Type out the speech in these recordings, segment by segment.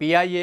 PIA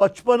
55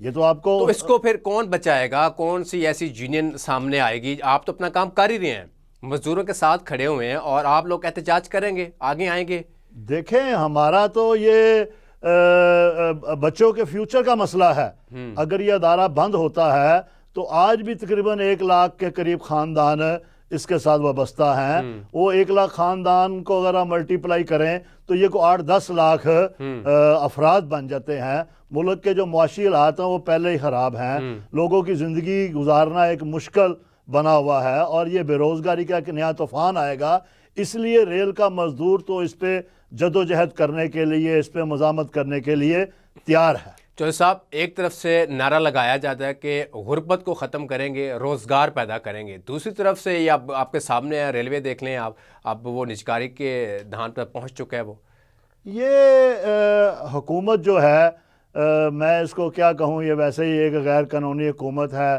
یہ تو آپ کو تو اس کو پھر کون بچائے گا؟ کون سی ایسی یونین سامنے آئے گی؟ آپ تو اپنا کام کر ہی رہے ہیں، مزدوروں کے ساتھ کھڑے ہوئے ہیں، اور آپ لوگ احتجاج کریں گے، آگے آئیں گے؟ دیکھیں ہمارا تو یہ بچوں کے فیوچر کا مسئلہ ہے. اگر یہ ادارہ بند ہوتا ہے تو آج بھی تقریباً 1 لاکھ کے قریب خاندان اس کے ساتھ وابستہ ہیں. وہ 1 لاکھ خاندان کو اگر آپ ملٹیپلائی کریں تو یہ کو 8-10 لاکھ افراد بن جاتے ہیں. ملک کے جو معاشی حالات ہیں وہ پہلے ہی خراب ہیں. لوگوں کی زندگی گزارنا ایک مشکل بنا ہوا ہے، اور یہ بے روزگاری کا ایک نیا طوفان آئے گا. اس لیے ریل کا مزدور تو اس پہ جدوجہد کرنے کے لیے، اس پہ مزاحمت کرنے کے لیے تیار ہے. چودھری صاحب، ایک طرف سے نعرہ لگایا جاتا ہے کہ غربت کو ختم کریں گے، روزگار پیدا کریں گے، دوسری طرف سے یہ اب آپ کے سامنے ہے، ریلوے دیکھ لیں آپ، اب وہ نجکاری کے دھان پر پہنچ چکا ہے. وہ یہ حکومت جو ہے، میں اس کو کیا کہوں، یہ ویسے ہی ایک غیر قانونی حکومت ہے.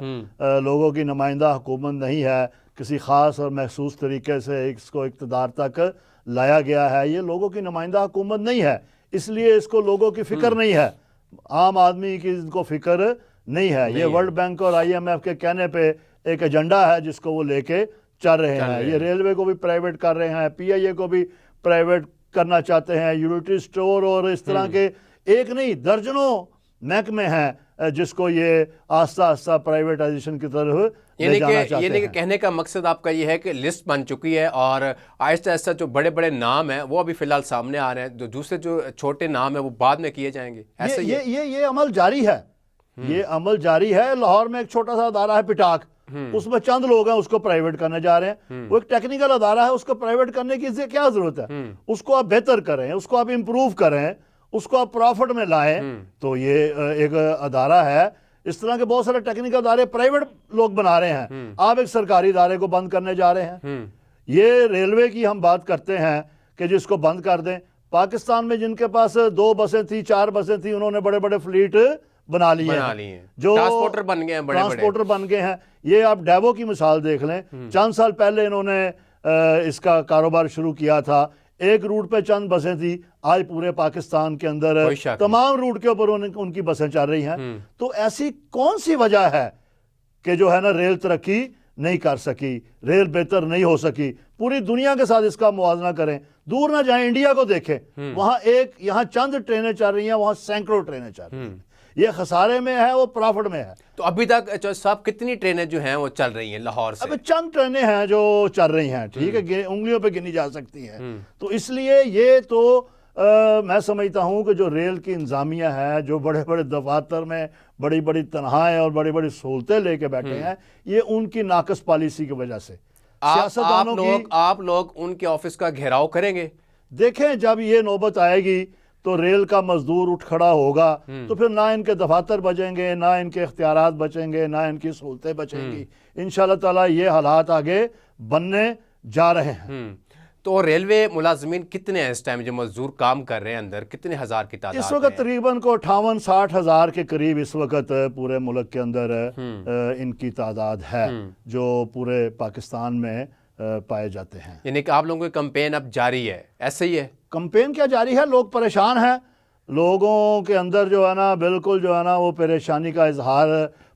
لوگوں کی نمائندہ حکومت نہیں ہے. کسی خاص اور محسوس طریقے سے اس کو اقتدار تک لایا گیا ہے. یہ لوگوں کی نمائندہ حکومت نہیں ہے، اس لیے اس کو لوگوں کی فکر نہیں ہے، عام آدمی کی ان کو فکر نہیں ہے. یہ ورلڈ بینک اور IMF کے کہنے پہ ایک ایجنڈا ہے جس کو وہ لے کے چل رہے ہیں. یہ ریلوے کو بھی پرائیویٹ کر رہے ہیں، PIA کو بھی پرائیویٹ کرنا چاہتے ہیں، یونیٹی سٹور اور اس طرح کے ایک نہیں درجنوں محکمے ہیں جس کو یہ آہستہ آہستہ پرائیویٹائزیشن کی طرف لے جانا چاہتے ہیں. یعنی کہ کہنے کا مقصد آپ کا یہ ہے کہ لسٹ بن چکی ہے، اور آہستہ آہستہ جو بڑے بڑے نام ہیں وہ ابھی فی الحال سامنے آ رہے ہیں، جو دوسرے جو چھوٹے نام ہیں وہ بعد میں کیے جائیں گے. ایسے یہ عمل جاری ہے. یہ عمل جاری ہے. لاہور میں ایک چھوٹا سا ادارہ ہے پٹاک، اس میں چند لوگ ہیں، اس کو پرائیویٹ کرنے جا رہے ہیں. وہ ایک ٹیکنیکل ادارہ ہے، اس کو پرائیویٹ کرنے کی کیا ضرورت ہے؟ اس کو آپ بہتر کریں، اس کو آپ امپروو کریں، اس کو آپ پرافٹ میں لائیں. تو یہ ایک ادارہ ہے. اس طرح کے بہت سارے ٹیکنیکل ادارے پرائیویٹ لوگ بنا رہے ہیں. آپ ایک سرکاری ادارے کو بند کرنے جا رہے ہیں. یہ ریلوے کی ہم بات کرتے ہیں کہ جس کو بند کر دیں. پاکستان میں جن کے پاس 2 بسیں تھیں، 4 بسیں تھیں، انہوں نے بڑے بڑے فلیٹ بنا لیے ہیں، جو ٹرانسپورٹر بن گئے ہیں، ٹرانسپورٹر بن گئے ہیں. یہ آپ ڈیوو کی مثال دیکھ لیں. چند سال پہلے انہوں نے اس کا کاروبار شروع کیا تھا. ایک روٹ پہ چند بسیں تھی، آج پورے پاکستان کے اندر تمام روٹ کے اوپر ان کی بسیں چل رہی ہیں. تو ایسی کون سی وجہ ہے کہ جو ہے نا ریل ترقی نہیں کر سکی، ریل بہتر نہیں ہو سکی؟ پوری دنیا کے ساتھ اس کا موازنہ کریں، دور نہ جائیں، انڈیا کو دیکھیں. وہاں یہاں چند ٹرینیں چل رہی ہیں، وہاں سینکڑوں ٹرینیں چل رہی ہیں. یہ خسارے میں ہے، وہ پرافٹ میں ہے. تو ابھی تک صاحب کتنی ٹرینیں جو ہیں وہ چل رہی ہیں لاہور سے؟ ابھی چند ٹرینیں ہیں جو چل رہی ہیں، ٹھیک ہے، انگلیوں پہ گنی جا سکتی ہیں. تو اس لیے یہ تو میں سمجھتا ہوں کہ جو ریل کی انتظامیہ ہے، جو بڑے بڑے دفاتر میں بڑی بڑی تنخواہیں اور بڑی بڑی سہولتیں لے کے بیٹھے ہیں، یہ ان کی ناقص پالیسی کی وجہ سے. آپ لوگ ان کے آفس کا گھیراؤ کریں گے؟ دیکھیں جب یہ نوبت آئے گی تو ریل کا مزدور اٹھ کھڑا ہوگا تو پھر نہ ان کے دفاتر بچیں گے، نہ ان کے اختیارات بچیں گے، نہ ان کی سہولتیں بچیں گی. انشاءاللہ تعالی یہ حالات آگے بننے جا رہے ہیں. تو ریلوے ملازمین کتنے ہیں اس ٹائم جو مزدور کام کر رہے ہیں اندر؟ کتنے ہزار کی تعداد؟ اس وقت تقریباً کو 58-60 ہزار کے قریب اس وقت پورے ملک کے اندر ان کی تعداد ہے جو پورے پاکستان میں پائے جاتے ہیں. یعنی کہ آپ لوگوں کی کمپین اب جاری ہے، ایسے ہی ہے؟ کمپین کیا جاری ہے؟ لوگ پریشان ہیں. لوگوں کے اندر جو ہے نا بالکل جو ہے نا وہ پریشانی کا اظہار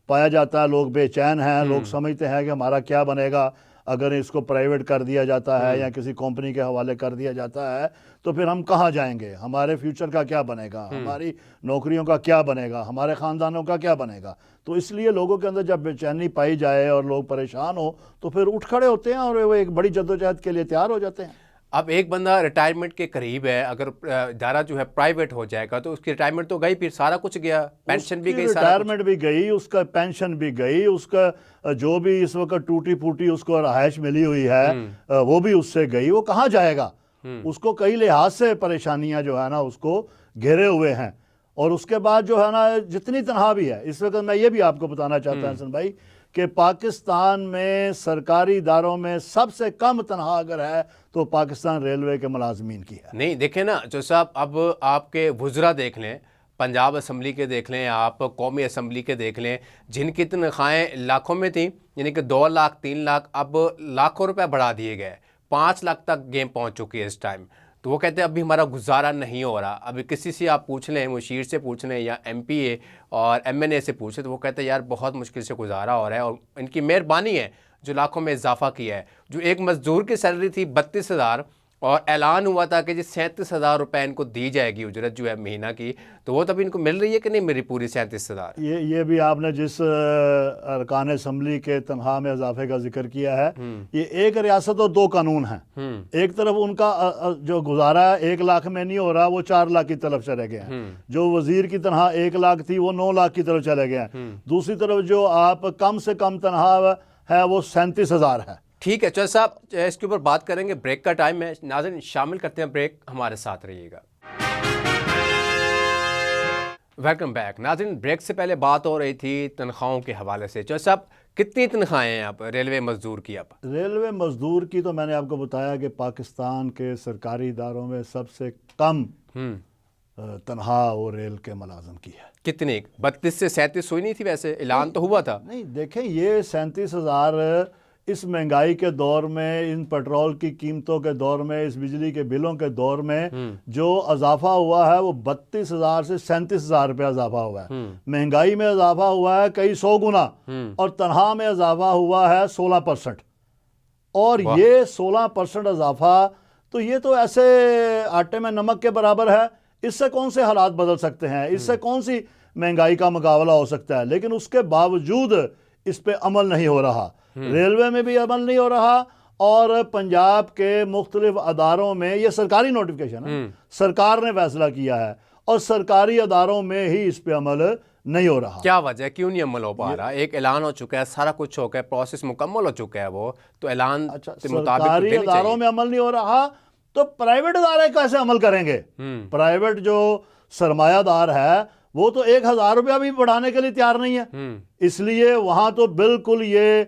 پایا جاتا ہے. لوگ بے چین ہیں. لوگ سمجھتے ہیں کہ ہمارا کیا بنے گا اگر اس کو پرائیویٹ کر دیا جاتا ہے یا کسی کمپنی کے حوالے کر دیا جاتا ہے تو پھر ہم کہاں جائیں گے؟ ہمارے فیوچر کا کیا بنے گا؟ ہماری نوکریوں کا کیا بنے گا؟ ہمارے خاندانوں کا کیا بنے گا؟ تو اس لیے لوگوں کے اندر جب بے چینی پائی جائے اور لوگ پریشان ہو تو پھر اٹھ کھڑے ہوتے ہیں اور وہ ایک بڑی جدوجہد کے لیے تیار ہو جاتے ہیں. اب ایک بندہ ریٹائرمنٹ کے قریب ہے، اگر ادارہ جو ہے پرائیویٹ ہو جائے گا تو اس کی ریٹائرمنٹ تو گئی، پھر سارا کچھ گیا، پینشن بھی گئی، ریٹائرمنٹ بھی گئی، اس کا پینشن بھی گئی، اس کا جو بھی اس وقت ٹوٹی پھوٹی اس کو رہائش ملی ہوئی ہے وہ بھی اس سے گئی. وہ کہاں جائے گا؟ اس کو کئی لحاظ سے پریشانیاں جو ہے نا اس کو گھیرے ہوئے ہیں. اور اس کے بعد جو ہے نا جتنی تنخواہ بھی ہے اس وقت، میں یہ بھی آپ کو بتانا چاہتا ہوں حسن بھائی کہ پاکستان میں سرکاری اداروں میں سب سے کم تنخواہ اگر ہے تو پاکستان ریلوے کے ملازمین کی ہے. نہیں دیکھیں نا جو صاحب، اب آپ کے وزراء دیکھ لیں، پنجاب اسمبلی کے دیکھ لیں، آپ قومی اسمبلی کے دیکھ لیں، جن کی تنخواہیں لاکھوں میں تھیں، یعنی کہ 2 لاکھ 3 لاکھ، اب لاکھوں روپے بڑھا دیے گئے، 5 لاکھ تک گیم پہنچ چکی ہے اس ٹائم. تو وہ کہتے ہیں ابھی ہمارا گزارا نہیں ہو رہا. ابھی کسی سے آپ پوچھ لیں, مشیر سے پوچھ لیں یا ایم پی اے اور ایم این اے سے پوچھ لیں, تو وہ کہتے ہیں یار بہت مشکل سے گزارا ہو رہا ہے, اور ان کی مہربانی ہے جو لاکھوں میں اضافہ کیا ہے. جو ایک مزدور کی سیلری تھی 32,000 اور اعلان ہوا تھا کہ جی 37,000 روپے ان کو دی جائے گی اجرت جو ہے مہینہ کی, تو وہ تب ان کو مل رہی ہے کہ نہیں میری پوری 37,000؟ یہ بھی آپ نے جس ارکان اسمبلی کے تنخواہ میں اضافے کا ذکر کیا ہے, یہ ایک ریاست اور 2 قانون ہیں. ایک طرف ان کا جو گزارا 1 لاکھ میں نہیں ہو رہا, وہ 4 لاکھ کی طرف چلے گئے ہیں. جو وزیر کی تنخواہ 1 لاکھ تھی وہ 9 لاکھ کی طرف چلے گئے ہیں. دوسری طرف جو آپ کم سے کم تنخواہ ہے وہ 37,000 ہے. ٹھیک ہے چودھری صاحب, اس کے اوپر بات کریں گے, بریک کا ٹائم ہے. ناظرین شامل کرتے ہیں بریک, ہمارے ساتھ رہیے گا. Welcome back. ناظرین بریک سے پہلے بات ہو رہی تھی تنخواہوں کے حوالے سے. چودھری صاحب کتنی تنخواہیں ہیں آپ ریلوے مزدور کی؟ آپ ریلوے مزدور کی تو میں نے آپ کو بتایا کہ پاکستان کے سرکاری اداروں میں سب سے کم تنخواہ وہ ریل کے ملازم کی ہے. کتنی؟ 32 سے 37 ہوئی نہیں تھی ویسے؟ اعلان تو ہوا تھا. نہیں دیکھیں, یہ 37,000 اس مہنگائی کے دور میں, ان پیٹرول کی قیمتوں کے دور میں, اس بجلی کے بلوں کے دور میں جو اضافہ ہوا ہے وہ 32,000 سے 37,000 روپے اضافہ ہوا ہے. مہنگائی میں اضافہ ہوا ہے کئی 100 گنا, اور تنخواہ میں اضافہ ہوا ہے 16%. اور یہ 16% اضافہ تو یہ تو ایسے آٹے میں نمک کے برابر ہے. اس سے کون سے حالات بدل سکتے ہیں, اس سے کون سی مہنگائی کا مقابلہ ہو سکتا ہے؟ لیکن اس کے باوجود اس پہ عمل نہیں ہو رہا. ریلوے میں بھی عمل نہیں ہو رہا, اور پنجاب کے مختلف اداروں میں, یہ سرکاری نوٹیفیکیشن ہے, سرکار نے فیصلہ کیا ہے, اور سرکاری اداروں میں ہی اس پہ عمل نہیں ہو رہا. کیا وجہ ہے, کیوں نہیں عمل ہو پا رہا؟ ایک اعلان ہو چکا ہے, سارا کچھ ہو گیا, پروسیس مکمل ہو چکا ہے, وہ تو اعلان کے مطابق سرکاری اداروں میں عمل نہیں ہو رہا, تو پرائیویٹ ادارے کیسے عمل کریں گے؟ پرائیویٹ جو سرمایہ دار ہے وہ تو 1,000 روپیہ بھی بڑھانے کے لیے تیار نہیں ہے. اس لیے وہاں تو بالکل یہ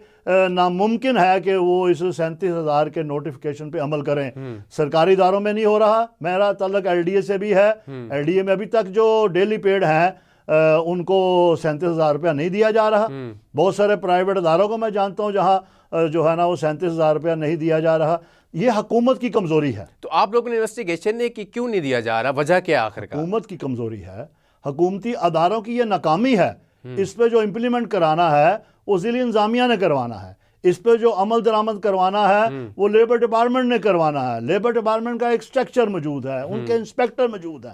ناممکن ہے کہ وہ اس 37,000 کے نوٹیفیکیشن پہ عمل کریں. سرکاری اداروں میں نہیں ہو رہا. میرا تعلق ایل ڈی اے سے بھی ہے. ایل ڈی اے میں ابھی تک جو ڈیلی پیڈ ہیں ان کو 37,000 روپیہ نہیں دیا جا رہا. بہت سارے پرائیویٹ اداروں کو میں جانتا ہوں جہاں جو ہے نا وہ 37,000 روپیہ نہیں دیا جا رہا. یہ حکومت کی کمزوری ہے. تو آپ لوگوں نے انویسٹیگیشن نے کہ کیوں نہیں دیا جا رہا, وجہ کیا آخر کا؟ حکومت کی کمزوری ہے, حکومتی اداروں کی یہ ناکامی ہے. اس پہ جو امپلیمنٹ کرانا ہے وہ ضلعی انتظامیہ نے کروانا ہے. اس پہ جو عمل درآمد کروانا ہے وہ لیبر ڈپارٹمنٹ نے کروانا ہے. لیبر ڈپارٹمنٹ کا ایک سٹرکچر موجود ہے, ان کے انسپیکٹر موجود ہیں,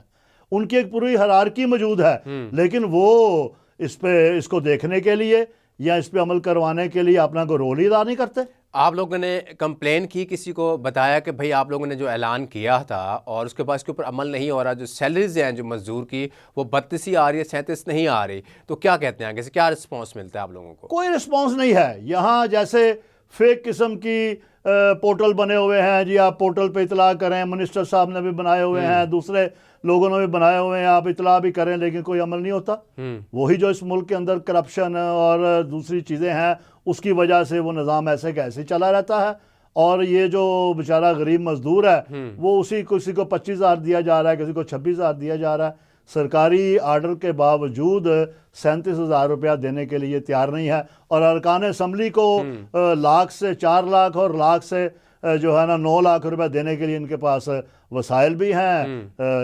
ان کی ایک پوری ہرارکی موجود ہے, لیکن وہ اس کو دیکھنے کے لیے یا اس پہ عمل کروانے کے لیے اپنا کوئی رول ہی ادا نہیں کرتے. آپ لوگوں نے کمپلین کی, کسی کو بتایا کہ بھئی آپ لوگوں نے جو اعلان کیا تھا اور اس کے بعد اس کے اوپر عمل نہیں ہو رہا, جو سیلریز ہیں جو مزدور کی وہ 32 ہی آ رہی ہے, 37 نہیں آ رہی, تو کیا کہتے ہیں, کیا رسپانس ملتا ہے آپ لوگوں کو؟ کوئی رسپانس نہیں ہے. یہاں جیسے فیک قسم کی پورٹل بنے ہوئے ہیں, جی آپ پورٹل پہ اطلاع کریں, منسٹر صاحب نے بھی بنائے ہوئے ہیں, دوسرے لوگوں نے بھی بنائے ہوئے ہیں, آپ اطلاع بھی کریں, لیکن کوئی عمل نہیں ہوتا. وہی جو اس ملک کے اندر کرپشن اور دوسری چیزیں ہیں اس کی وجہ سے وہ نظام ایسے کا ایسے چلا رہتا ہے. اور یہ جو بیچارہ غریب مزدور ہے وہ کسی کو 25,000 دیا جا رہا ہے, کسی کو 26,000 دیا جا رہا ہے. سرکاری آرڈر کے باوجود 37,000 روپیہ دینے کے لیے تیار نہیں ہے. اور ارکان اسمبلی کو لاکھ سے 4 لاکھ اور لاکھ سے جو ہے نا 9 لاکھ روپے دینے کے لیے ان کے پاس وسائل بھی ہیں,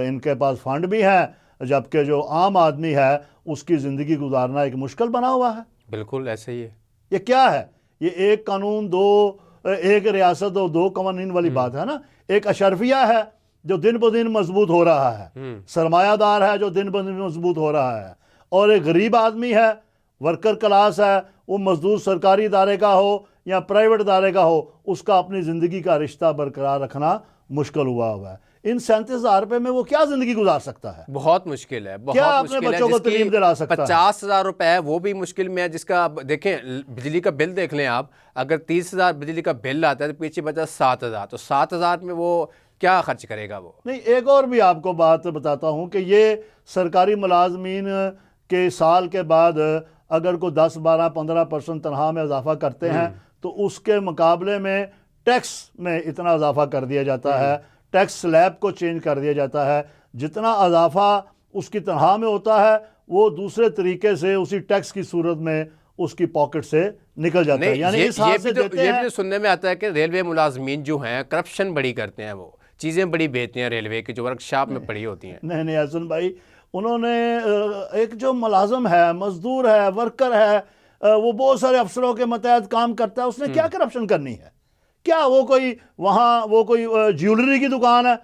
ان کے پاس فنڈ بھی ہیں, جبکہ جو عام آدمی ہے اس کی زندگی گزارنا ایک مشکل بنا ہوا ہے. بالکل ایسے ہی ہے. یہ کیا ہے؟ یہ ایک قانون ایک ریاست اور 2 قوانین والی بات ہے نا. ایک اشرفیہ ہے جو دن بدن مضبوط ہو رہا ہے, سرمایہ دار ہے جو دن بدن مضبوط ہو رہا ہے, اور ایک غریب آدمی ہے, ورکر کلاس ہے, وہ مزدور سرکاری ادارے کا ہو یا پرائیویٹ ادارے کا ہو, اس کا اپنی زندگی کا رشتہ برقرار رکھنا مشکل ہوا ہے. ان 37,000 روپے میں وہ کیا زندگی گزار سکتا ہے؟ بہت مشکل ہے. کیا اپنے بچوں کو تعلیم دلا سکتا ہے؟ 50,000 روپے ہے وہ بھی مشکل میں ہے, جس کا دیکھیں بجلی کا بل دیکھ لیں آپ, اگر 30,000 بجلی کا بل آتا ہے تو پیچھے بچا 7,000, تو 7,000 میں وہ کیا خرچ کرے گا؟ وہ نہیں. ایک اور بھی آپ کو بات بتاتا ہوں کہ یہ سرکاری ملازمین کے سال کے بعد اگر کوئی 10, 12, 15% تنخواہ میں اضافہ کرتے ہیں تو اس کے مقابلے میں ٹیکس میں اتنا اضافہ کر دیا جاتا ہے, ٹیکس سلیب کو چینج کر دیا جاتا ہے. جتنا اضافہ اس کی تنخواہ میں ہوتا ہے وہ دوسرے طریقے سے اسی ٹیکس کی صورت میں اس کی پاکٹ سے نکل جاتا ہے. یعنی اس حال سے دیتے ہیں. یہ بھی سننے میں آتا ہے کہ ریلوے ملازمین جو ہیں کرپشن بڑی کرتے ہیں, وہ چیزیں بڑی بیچتے ہیں ریلوے کی جو ورک شاپ میں پڑی ہوتی ہیں. نہیں حسن بھائی، انہوں نے ایک جو ملازم ہے، مزدور ہے، ورکر ہے، وہ بہت سارے افسروں کے متحد کام کرتا ہے، اس نے کیا کرپشن کرنی ہے؟ کیا وہ کوئی وہاں وہ کوئی جیولری کی دکان ہے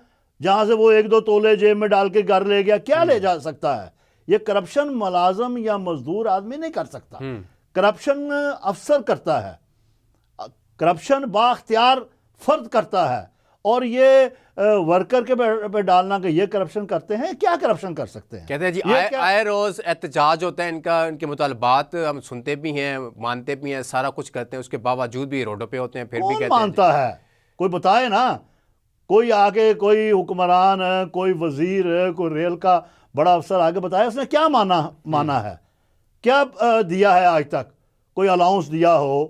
جہاں سے وہ 1-2 تولے جیب میں ڈال کے گھر لے گیا؟ کیا لے جا سکتا ہے؟ یہ کرپشن ملازم یا مزدور آدمی نہیں کر سکتا، کرپشن افسر کرتا ہے، کرپشن بااختیار فرد کرتا ہے. اور یہ ورکر کے پہ ڈالنا کہ یہ کرپشن کرتے ہیں، کیا کرپشن کر سکتے ہیں؟ کہتے ہیں جی آئے روز احتجاج ہوتا ہے ان کے مطالبات ہم سنتے بھی ہیں، مانتے بھی ہیں، سارا کچھ کرتے ہیں، اس کے باوجود بھی روڈوں پہ ہوتے ہیں، پھر بھی کہتے ہیں. کون مانتا ہے؟ کوئی بتائے نا، کوئی آگے کوئی حکمران ہے، کوئی وزیر ہے، کوئی ریل کا بڑا افسر آگے بتایا اس نے کیا مانا ہے، کیا دیا ہے آج تک؟ کوئی الاؤنس دیا ہو،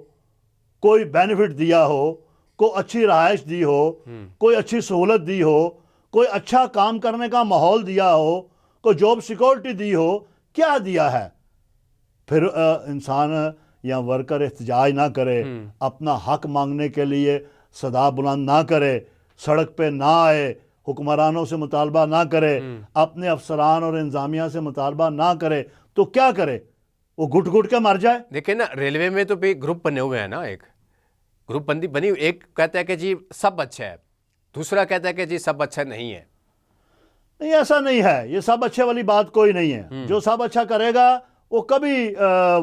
کوئی بینیفٹ دیا ہو، کوئی اچھی رہائش دی ہو، کوئی اچھی سہولت دی ہو، کوئی اچھا کام کرنے کا ماحول دیا ہو، کوئی جاب سیکورٹی دی ہو؟ کیا دیا ہے؟ پھر انسان یا ورکر احتجاج نہ کرے، اپنا حق مانگنے کے لیے صدا بلند نہ کرے، سڑک پہ نہ آئے، حکمرانوں سے مطالبہ نہ کرے، اپنے افسران اور انتظامیہ سے مطالبہ نہ کرے، تو کیا کرے؟ وہ گھٹ گھٹ کے مر جائے. دیکھیں نا، ریلوے میں تو بھی گروپ بنے ہوئے ہیں نا، ایک گروپ بندی بنی، ایک کہتا ہے کہ جی سب اچھا ہے، دوسرا کہتا ہے کہ جی سب اچھا نہیں ہے. نہیں، ایسا نہیں ہے، یہ سب اچھے والی بات کوئی نہیں ہے. جو سب اچھا کرے گا وہ کبھی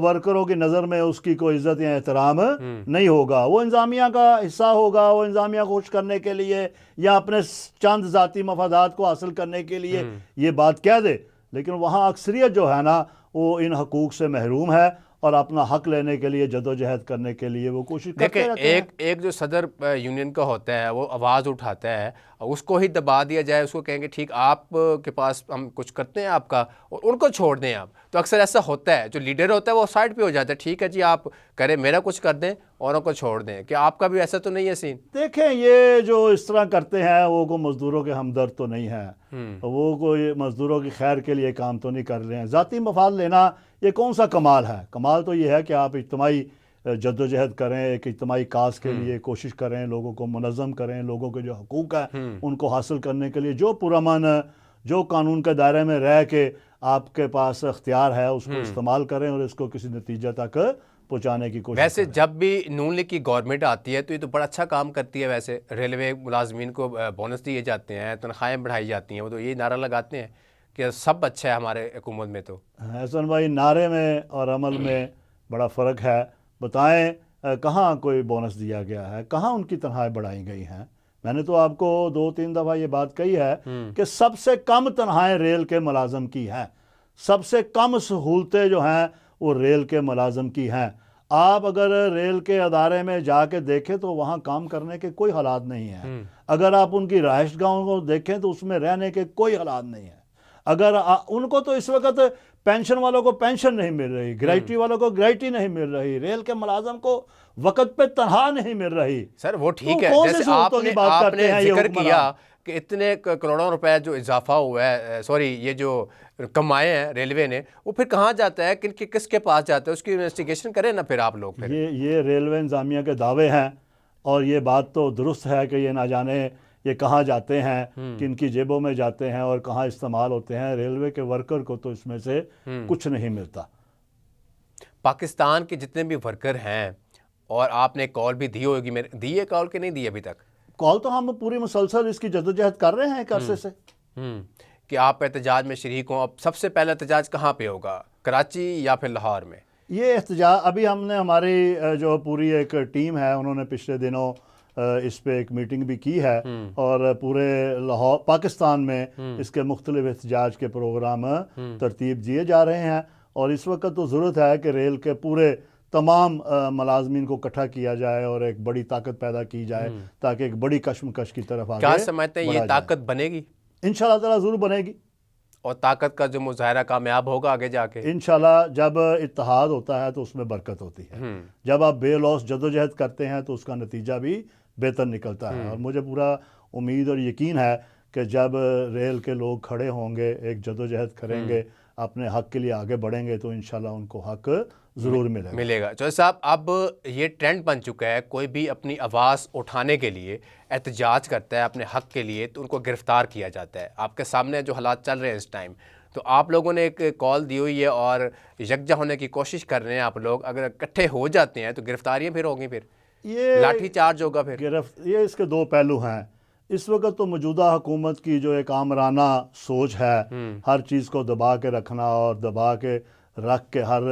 ورکروں کی نظر میں اس کی کوئی عزت یا احترام نہیں ہوگا. وہ انتظامیہ کا حصہ ہوگا، وہ انتظامیہ کو خوش کرنے کے لیے یا اپنے چند ذاتی مفادات کو حاصل کرنے کے لیے یہ بات کہہ دے. لیکن وہاں اکثریت جو ہے نا، وہ ان حقوق سے محروم ہے اور اپنا حق لینے کے لیے جدوجہد کرنے کے لیے وہ کوشش کرتے رہتے ہیں. ایک جو صدر یونین کا ہوتا ہے وہ آواز اٹھاتا ہے، اس کو ہی دبا دیا جائے، اس کو کہیں گے ٹھیک آپ کے پاس ہم کچھ کرتے ہیں آپ کا، اور ان کو چھوڑ دیں آپ. تو اکثر ایسا ہوتا ہے، جو لیڈر ہوتا ہے وہ سائڈ پہ ہو جاتا ہے، ٹھیک ہے جی آپ کریں، میرا کچھ کر دیں، اوروں کو چھوڑ دیں. کہ آپ کا بھی ایسا تو نہیں ہے سین؟ دیکھیں، یہ جو اس طرح کرتے ہیں وہ کوئی مزدوروں کے ہمدرد تو نہیں ہیں، وہ کوئی مزدوروں کی خیر کے لیے کام تو نہیں کر رہے ہیں. ذاتی مفاد لینا یہ کون سا کمال ہے؟ کمال تو یہ ہے کہ آپ اجتماعی جدوجہد کریں، ایک اجتماعی کاز کے لیے کوشش کریں، لوگوں کو منظم کریں، لوگوں کے جو حقوق ہیں ان کو حاصل کرنے کے لیے جو پرامن، جو قانون کے دائرے میں رہ کے آپ کے پاس اختیار ہے اس کو استعمال کریں اور اس کو کسی نتیجہ تک پہنچانے کی کوشش کریں. ویسے جب بھی نون لیگ کی گورنمنٹ آتی ہے تو یہ تو بڑا اچھا کام کرتی ہے. ویسے ریلوے ملازمین کو بونس دیے جاتے ہیں، تنخواہیں بڑھائی جاتی ہیں، وہ تو یہ نعرہ لگاتے ہیں کہ سب اچھا ہے ہمارے حکومت میں. تو حسن بھائی، نعرے میں اور عمل میں بڑا فرق ہے. بتائیں کہاں کوئی بونس دیا گیا ہے؟ کہاں ان کی تنخواہیں بڑھائی گئی ہیں؟ میں نے تو آپ کو 2-3 دفعہ یہ بات کہی ہے کہ سب سے کم تنخواہیں ریل کے ملازم کی ہیں، سب سے کم سہولتیں جو ہیں وہ ریل کے ملازم کی ہیں. آپ اگر ریل کے ادارے میں جا کے دیکھیں تو وہاں کام کرنے کے کوئی حالات نہیں ہیں. اگر آپ ان کی رہائش گاہوں کو دیکھیں تو اس میں رہنے کے کوئی حالات نہیں ہیں. اگر ان کو تو اس وقت پینشن والوں کو پینشن نہیں مل رہی، گریجویٹی والوں کو گریجویٹی نہیں مل رہی، ریل کے ملازم کو وقت پہ تنخواہ نہیں مل رہی. سر وہ ٹھیک ہے، جیسے آپ نے ذکر کیا کہ اتنے کروڑوں روپے جو اضافہ ہوا ہے، سوری یہ جو کمائے ہیں ریلوے نے، وہ پھر کہاں جاتا ہے، کس کے پاس جاتا ہے؟ اس کی انویسٹیگیشن کریں نا پھر آپ لوگ. یہ ریلوے انتظامیہ کے دعوے ہیں اور یہ بات تو درست ہے کہ یہ نہ جانے یہ کہاں جاتے ہیں، کن کی جیبوں میں جاتے ہیں اور کہاں استعمال ہوتے ہیں. ریلوے کے ورکر کو تو اس میں سے کچھ نہیں ملتا. پاکستان کے جتنے بھی ورکر ہیں، اور آپ نے کال بھی دی ہوگی، دی ہے کال کہ نہیں دی ابھی تک؟ کال تو ہم پوری مسلسل اس کی جدوجہد کر رہے ہیں ایک عرصے سے کہ آپ احتجاج میں شریک ہوں. اب سب سے پہلا احتجاج کہاں پہ ہوگا، کراچی یا پھر لاہور میں؟ یہ احتجاج ابھی ہم نے ہماری جو پوری ایک ٹیم ہے انہوں نے پچھلے دنوں اس پہ ایک میٹنگ بھی کی ہے اور پورے لاہور پاکستان میں اس کے مختلف احتجاج کے پروگرام ترتیب دیے جا رہے ہیں. اور اس وقت تو ضرورت ہے کہ ریل کے پورے تمام ملازمین کو اکٹھا کیا جائے اور ایک بڑی طاقت پیدا کی جائے تاکہ ایک بڑی کشمکش کی طرف آگے. کیا سمجھتے ہیں یہ طاقت بنے گی؟ انشاءاللہ تعالی ضرور بنے گی. اور طاقت کا جو مظاہرہ کامیاب ہوگا آگے جا کے؟ انشاءاللہ جب اتحاد ہوتا ہے تو اس میں برکت ہوتی ہے. جب آپ بے لوث جدوجہد کرتے ہیں تو اس کا نتیجہ بھی بہتر نکلتا ہے. اور مجھے پورا امید اور یقین ہے کہ جب ریل کے لوگ کھڑے ہوں گے، ایک جدوجہد کریں گے، اپنے حق کے لیے آگے بڑھیں گے، تو انشاءاللہ ان کو حق ضرور ملے گا۔ چودھری صاحب اب یہ ٹرینڈ بن چکا ہے، کوئی بھی اپنی آواز اٹھانے کے لیے احتجاج کرتا ہے اپنے حق کے لیے تو ان کو گرفتار کیا جاتا ہے۔ آپ کے سامنے جو حالات چل رہے ہیں اس ٹائم، تو آپ لوگوں نے ایک کال دی ہوئی ہے اور یکجا ہونے کی کوشش کر رہے ہیں آپ لوگ، اگر اکٹھے ہو جاتے ہیں تو گرفتاریاں پھر ہوگی، پھر یہ لاٹھی چارج ہوگا پھر۔ یہ اس کے دو پہلو ہیں۔ اس وقت تو موجودہ حکومت کی جو ایک آمرانہ سوچ ہے، ہر چیز کو دبا کے رکھنا اور دبا کے رکھ کے ہر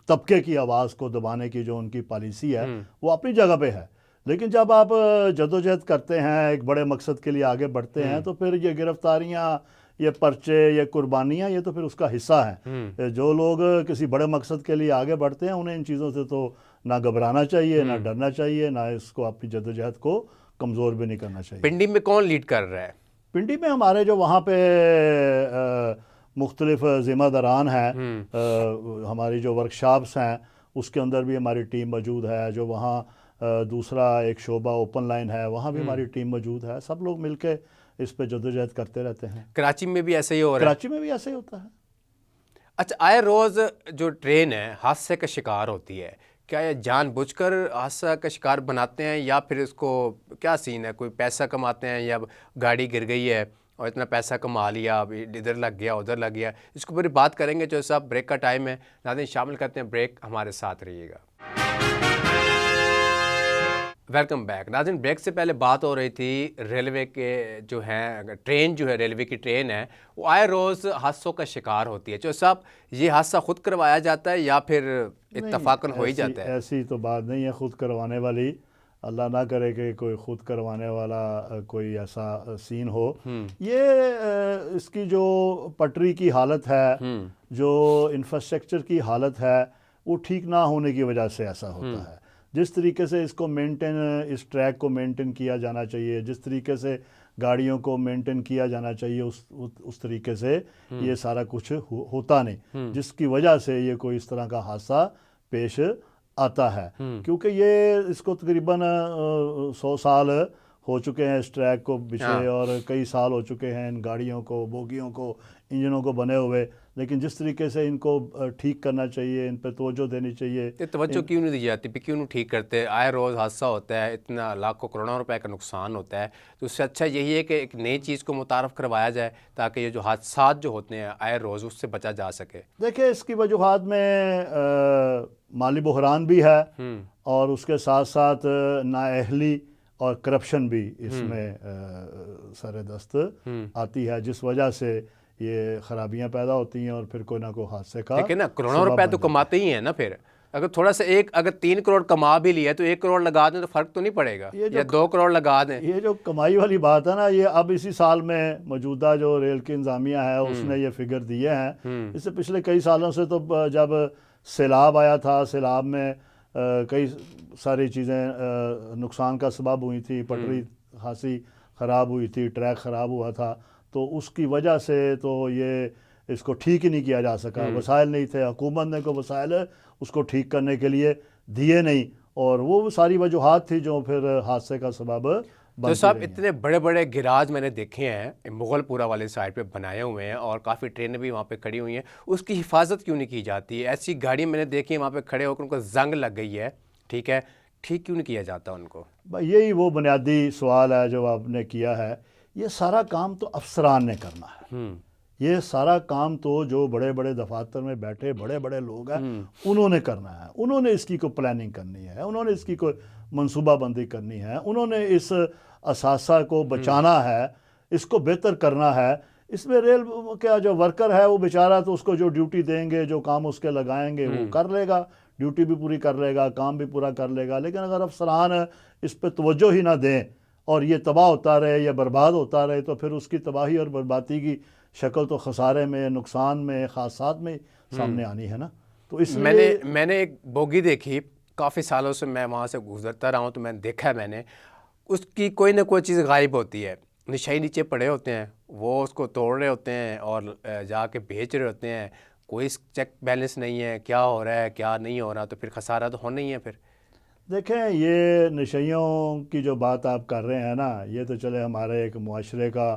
طبقے کی آواز کو دبانے کی جو ان کی پالیسی ہے وہ اپنی جگہ پہ ہے، لیکن جب آپ جدوجہد کرتے ہیں، ایک بڑے مقصد کے لیے آگے بڑھتے ہیں، تو پھر یہ گرفتاریاں، یہ پرچے، یہ قربانیاں، یہ تو پھر اس کا حصہ ہیں۔ جو لوگ کسی بڑے مقصد کے لیے آگے بڑھتے ہیں انہیں ان چیزوں سے تو نہ گھبرانا چاہیے، نہ ڈرنا چاہیے، نہ اس کو اپنی جدوجہد کو کمزور بھی نہیں کرنا چاہیے۔ پنڈی میں کون لیڈ کر رہا ہے؟ پنڈی میں ہمارے جو وہاں پہ مختلف ذمہ داران ہیں، ہماری جو ورکشاپس ہیں اس کے اندر بھی ہماری ٹیم موجود ہے، جو وہاں دوسرا ایک شعبہ اوپن لائن ہے وہاں بھی ہماری ٹیم موجود ہے، سب لوگ مل کے اس پہ جدوجہد کرتے رہتے ہیں۔ کراچی میں بھی ایسے ہی ہو رہا ہے؟ کراچی میں بھی ایسے ہی ہوتا ہے۔ اچھا، آئے روز جو ٹرین ہے حادثے کا شکار ہوتی ہے، کیا یہ جان بوجھ کر حادثہ کا شکار بناتے ہیں یا پھر اس کو کیا سین ہے؟ کوئی پیسہ کماتے ہیں یا گاڑی گر گئی ہے اور اتنا پیسہ کما لیا، اب ادھر لگ گیا ادھر لگ گیا؟ اس کو پوری بات کریں گے۔ جو صاحب بریک کا ٹائم ہے، ناظرین شامل کرتے ہیں بریک، ہمارے ساتھ رہیے گا۔ Welcome back. ناظرین بریک سے پہلے بات ہو رہی تھی ریلوے کے جو ہیں ٹرین، جو ہے ریلوے کی ٹرین ہے وہ آئے روز حادثوں کا شکار ہوتی ہے۔ چودھری صاحب یہ حادثہ خود کروایا جاتا ہے یا پھر اتفاقاً ہو ہی جاتا ہے؟ ایسی تو بات نہیں ہے خود کروانے والی، اللہ نہ کرے کہ کوئی خود کروانے والا کوئی ایسا سین ہو۔ یہ اس کی جو پٹری کی حالت ہے، جو انفراسٹرکچر کی حالت ہے، وہ ٹھیک نہ ہونے کی وجہ سے ایسا ہوتا ہے۔ جس طریقے سے اس کو مینٹین، اس ٹریک کو مینٹین کیا جانا چاہیے، جس طریقے سے گاڑیوں کو مینٹین کیا جانا چاہیے، اس طریقے سے یہ سارا کچھ ہوتا نہیں، جس کی وجہ سے یہ کوئی اس طرح کا حادثہ پیش آتا ہے۔ کیونکہ یہ اس کو تقریباً 100 سال ہو چکے ہیں اس ٹریک کو بچھے، اور کئی سال ہو چکے ہیں ان گاڑیوں کو، بوگیوں کو، انجنوں کو بنے ہوئے، لیکن جس طریقے سے ان کو ٹھیک کرنا چاہیے، ان پہ توجہ دینی چاہیے۔ توجہ کیوں نہیں دی جاتی؟ کیوں نہیں ٹھیک کرتے؟ آئے روز حادثہ ہوتا ہے، اتنا لاکھوں کروڑوں روپے کا نقصان ہوتا ہے، تو اس سے اچھا یہی ہے کہ ایک نئی چیز کو متعارف کروایا جائے تاکہ یہ جو حادثات جو ہوتے ہیں آئے روز اس سے بچا جا سکے۔ دیکھیں اس کی وجوہات میں مالی بحران بھی ہے، اور اس کے ساتھ ساتھ نااہلی اور کرپشن بھی اس میں سر دست آتی ہے، جس وجہ سے یہ خرابیاں پیدا ہوتی ہیں اور پھر کوئی نہ کوئی حادثے کا لیکن نا کروڑوں روپے تو کماتے ہی ہیں نا، پھر اگر تھوڑا سا اگر 3 کروڑ کما بھی لیا تو 1 کروڑ لگا دیں تو فرق تو نہیں پڑے گا، یا 2 کروڑ لگا دیں۔ یہ جو کمائی والی بات ہے نا، یہ اب اسی سال میں موجودہ جو ریل کی انتظامیہ ہے اس نے یہ فگر دیے ہیں۔ اس سے پچھلے کئی سالوں سے تو جب سیلاب آیا تھا، سیلاب میں کئی ساری چیزیں نقصان کا سبب ہوئی تھی، پٹری خاصی خراب ہوئی تھی، ٹریک خراب ہوا تھا، تو اس کی وجہ سے تو یہ اس کو ٹھیک ہی نہیں کیا جا سکا، وسائل نہیں تھے، حکومت نے کوئی وسائل اس کو ٹھیک کرنے کے لیے دیے نہیں، اور وہ ساری وجوہات تھی جو پھر حادثے کا سبب تو صاحب اتنے بڑے بڑے گراج میں نے دیکھے ہیں مغل پورہ والے سائڈ پہ بنائے ہوئے ہیں، اور کافی ٹرینیں بھی وہاں پہ کھڑی ہوئی ہیں، اس کی حفاظت کیوں نہیں کی جاتی؟ ایسی گاڑی میں نے دیکھی ہے وہاں پہ کھڑے ہو کر ان کو زنگ لگ گئی ہے، ٹھیک ہے، ٹھیک کیوں نہیں کیا جاتا ان کو؟ یہی وہ بنیادی سوال ہے جو آپ نے کیا ہے۔ یہ سارا کام تو افسران نے کرنا ہے، یہ سارا کام تو جو بڑے بڑے دفاتر میں بیٹھے بڑے بڑے لوگ ہیں انہوں نے کرنا ہے، انہوں نے اس کی کوئی پلاننگ کرنی ہے، انہوں نے اس کی کوئی منصوبہ بندی کرنی ہے، انہوں نے اس اثاثہ کو بچانا ہے، اس کو بہتر کرنا ہے۔ اس میں ریل کا جو ورکر ہے وہ بیچارہ تو اس کو جو ڈیوٹی دیں گے، جو کام اس کے لگائیں گے وہ کر لے گا، ڈیوٹی بھی پوری کر لے گا، کام بھی پورا کر لے گا، لیکن اگر افسران اس پہ توجہ ہی نہ دیں اور یہ تباہ ہوتا رہے یا برباد ہوتا رہے تو پھر اس کی تباہی اور بربادی کی شکل تو خسارے میں، نقصان میں، حادثات میں سامنے آنی ہے نا۔ تو اس لیے میں نے ایک بوگی دیکھی، کافی سالوں سے میں وہاں سے گزرتا رہا ہوں تو میں نے دیکھا ہے، میں نے اس کی کوئی نہ کوئی چیز غائب ہوتی ہے، نشائی نیچے پڑے ہوتے ہیں، وہ اس کو توڑ رہے ہوتے ہیں اور جا کے بیچ رہے ہوتے ہیں، کوئی چیک بیلنس نہیں ہے، کیا ہو رہا ہے کیا نہیں ہو رہا، تو پھر خسارہ تو ہونا ہی ہے۔ پھر دیکھیں یہ نشائیوں کی جو بات آپ کر رہے ہیں نا، یہ تو چلے ہمارے ایک معاشرے کا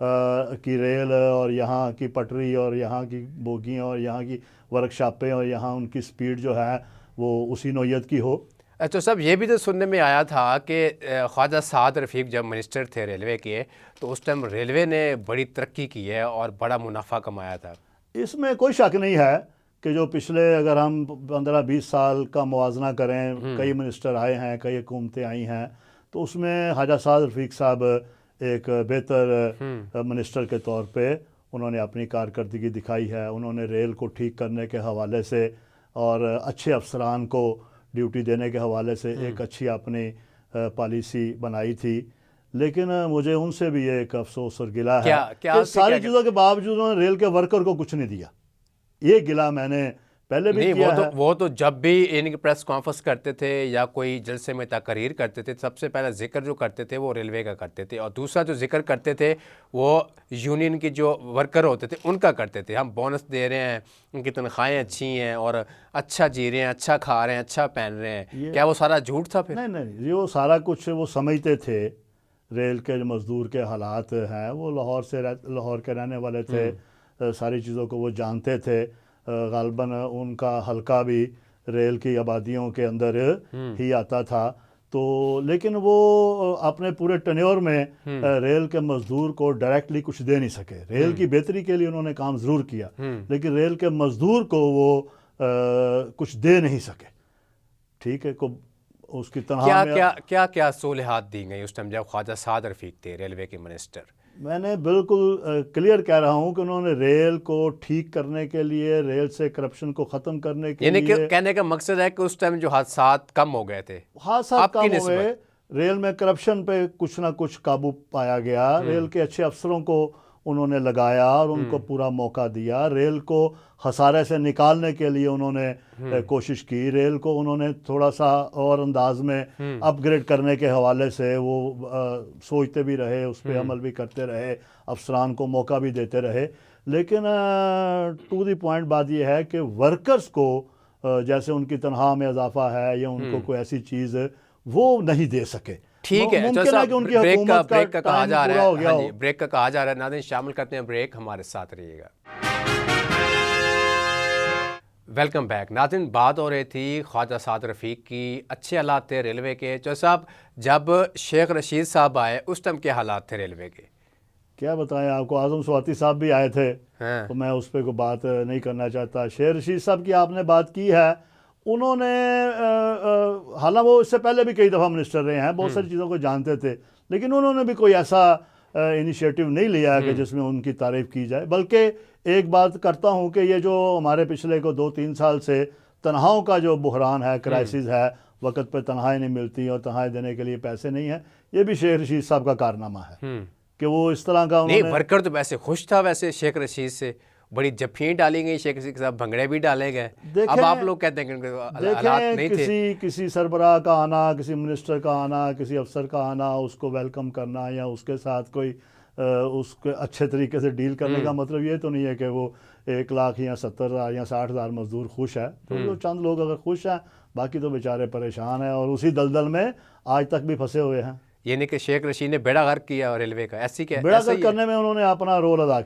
کی ریل اور یہاں کی پٹری اور یہاں کی بوگیاں اور یہاں کی ورکشاپیں اور یہاں ان کی سپیڈ جو ہے وہ اسی نوعیت کی ہو۔ تو صاحب یہ بھی تو سننے میں آیا تھا کہ خواجہ سعد رفیق جب منسٹر تھے ریلوے کے تو اس ٹائم ریلوے نے بڑی ترقی کی ہے اور بڑا منافع کمایا تھا۔ اس میں کوئی شک نہیں ہے کہ جو پچھلے اگر ہم 15-20 سال کا موازنہ کریں، کئی منسٹر آئے ہیں، کئی حکومتیں آئی ہیں، تو اس میں خواجہ سعد رفیق صاحب ایک بہتر منسٹر کے طور پہ انہوں نے اپنی کارکردگی دکھائی ہے۔ انہوں نے ریل کو ٹھیک کرنے کے حوالے سے اور اچھے افسران کو ڈیوٹی دینے کے حوالے سے ایک اچھی اپنی پالیسی بنائی تھی۔ لیکن مجھے ان سے بھی ایک افسوس اور گلہ ہے کہ ساری چیزوں کے باوجود انہوں نے ریل کے ورکر کو کچھ نہیں دیا۔ یہ گلہ میں نے پہلے بھی کیا ہے۔ وہ تو جب بھی ان کی پریس کانفرنس کرتے تھے یا کوئی جلسے میں تقریر کرتے تھے، سب سے پہلا ذکر جو کرتے تھے وہ ریلوے کا کرتے تھے، اور دوسرا جو ذکر کرتے تھے وہ یونین کی جو ورکر ہوتے تھے ان کا کرتے تھے۔ ہم بونس دے رہے ہیں، ان کی تنخواہیں اچھی ہیں اور اچھا جی رہے ہیں، اچھا کھا رہے ہیں، اچھا پہن رہے ہیں۔ کیا وہ سارا جھوٹ تھا پھر؟ نہیں، وہ سارا کچھ وہ سمجھتے تھے۔ ریل کے جو مزدور کے حالات ہیں، وہ لاہور کے رہنے والے تھے، ساری چیزوں کو وہ جانتے تھے۔ غالباً ان کا حلقہ بھی ریل کی آبادیوں کے اندر ہی آتا تھا، تو لیکن وہ اپنے پورے ٹینیور میں ریل کے مزدور کو ڈائریکٹلی کچھ دے نہیں سکے۔ ریل کی بہتری کے لیے انہوں نے کام ضرور کیا، لیکن ریل کے مزدور کو وہ کچھ دے نہیں سکے۔ ٹھیک ہے، اس کی تنہا میں کیا صلحات دی گئی اس ٹائم جب خواجہ سعد رفیق تھے ریلوے کے منسٹر؟ میں نے بالکل کلیئر کہہ رہا ہوں کہ انہوں نے ریل کو ٹھیک کرنے کے لیے، ریل سے کرپشن کو ختم کرنے کے لیے، یعنی کہنے کا مقصد ہے کہ اس ٹائم جو حادثات کم ہو گئے تھے، حادثات کم ہو گئے، ریل میں کرپشن پہ کچھ نہ کچھ قابو پایا گیا، ریل کے اچھے افسروں کو انہوں نے لگایا اور ان کو پورا موقع دیا، ریل کو خسارے سے نکالنے کے لیے انہوں نے کوشش کی، ریل کو انہوں نے تھوڑا سا اور انداز میں اپ گریڈ کرنے کے حوالے سے وہ سوچتے بھی رہے، اس پہ عمل بھی کرتے رہے، افسران کو موقع بھی دیتے رہے۔ لیکن ٹو دی پوائنٹ بات یہ ہے کہ ورکرز کو جیسے ان کی تنخواہ میں اضافہ ہے یا ان کو کوئی ایسی چیز وہ نہیں دے سکے۔ ٹھیک ہے، ممکن ہے کہ ان کی حکومت کا ٹائم پورا ہو گیا ہو۔ بریک کا کہا جا رہا ہے، ناظرین شامل کرتے ہیں بریک، ہمارے ساتھ رہیے گا۔ Welcome back. ناظرین بات ہو رہی تھی خواجہ سعد رفیق کی، اچھے حالات تھے ریلوے کے۔ چودھری صاحب جب شیخ رشید صاحب آئے اس ٹائم کیا حالات تھے ریلوے کے؟ کیا بتائیں آپ کو، اعظم سواتی صاحب بھی آئے تھے، تو میں اس پہ کوئی بات نہیں کرنا چاہتا۔ شیخ رشید صاحب کی آپ نے بات کی ہے، انہوں نے حالانکہ وہ اس سے پہلے بھی کئی دفعہ منسٹر رہے ہیں، بہت ساری چیزوں کو جانتے تھے، لیکن انہوں نے بھی کوئی ایسا انیشیٹو نہیں لیا کہ جس میں ان کی تعریف کی جائے۔ بلکہ ایک بات کرتا ہوں کہ یہ جو ہمارے پچھلے کو 2-3 سال سے تنخواہوں کا جو بحران ہے، کرائسس ہے، وقت پہ تنخواہیں نہیں ملتی اور تنخواہیں دینے کے لیے پیسے نہیں ہیں، یہ بھی شیخ رشید صاحب کا کارنامہ ہے کہ وہ اس طرح کا نہیں، ورکر تو ویسے خوش تھا ویسے شیخ رشید سے، بڑی جفیں ڈالی گئی، شیخ رشید کے ساتھ بھنگڑے بھی ڈالے گئے۔ اب آپ لوگ کہتے ہیں کہ حالات نہیں تھے۔ کسی سربراہ کا آنا، کسی منسٹر کا آنا، کسی افسر کا آنا، اس کو ویلکم کرنا یا اس کے ساتھ کوئی اس کے اچھے طریقے سے ڈیل کرنے کا مطلب یہ تو نہیں ہے کہ وہ 1 لاکھ یا 70,000 یا 60,000 مزدور خوش ہے۔ تو وہ چند لوگ اگر خوش ہیں، باقی تو بیچارے پریشان ہیں اور اسی دلدل میں آج تک بھی پھنسے ہوئے ہیں۔ یعنی کہ شیخ رشید نے بیڑا غرق کیا ریلوے کا، بیڑا غرق کرنے میں انہوں نے اپنا رول ادا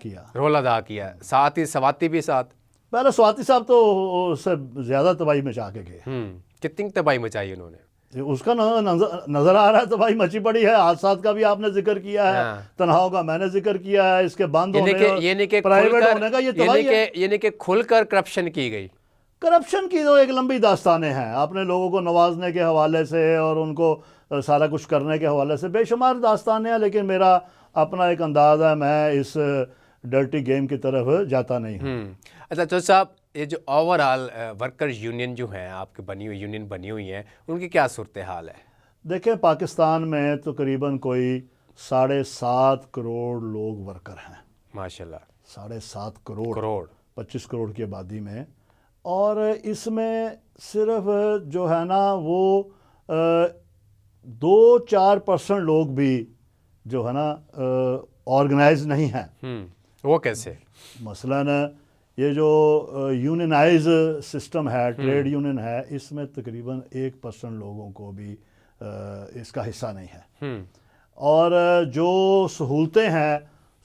کیا، ساتھ ہی سواتی بھی ساتھ۔ پہلے سواتی صاحب تو اس سے زیادہ تباہی مچا کے گئے۔ کتنی تباہی مچائی انہوں نے؟ اس کا نظر آ رہا ہے تباہی مچی پڑی ہے۔ حادثات کا بھی آپ نے ذکر کیا ہے، تنخواہوں کا میں نے ذکر کیا ہے، اس کے بند ہونے اور پرائیویٹ ہونے کا، یہ تباہی ہے۔ یعنی کہ کھل کر کرپشن کی گئی۔ کرپشن کی تو ایک لمبی داستانیں ہیں، اپنے لوگوں کو نوازنے کے حوالے سے اور ان کو سارا کچھ کرنے کے حوالے سے بے شمار داستانیں ہیں، لیکن میرا اپنا ایک انداز ہے، میں اس ڈرٹی گیم کی طرف جاتا نہیں ہوں۔ اچھا چودھری صاحب، یہ جو اوور آل ورکر یونین جو ہیں آپ کی یونین بنی ہوئی ہیں، ان کی کیا صورتحال ہے؟ دیکھیں، پاکستان میں تقریباً کوئی 7.5 کروڑ لوگ ورکر ہیں، ماشاءاللہ 7.5 کروڑ 25 کروڑ کی آبادی میں، اور اس میں صرف جو ہے نا وہ 2-4% لوگ بھی جو ہے نا آرگنائز نہیں ہیں۔ وہ کیسے؟ مثلاً یہ جو یونینائز سسٹم ہے، ٹریڈ یونین ہے، اس میں تقریباً 1% لوگوں کو بھی اس کا حصہ نہیں ہے، اور جو سہولتیں ہیں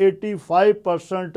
85%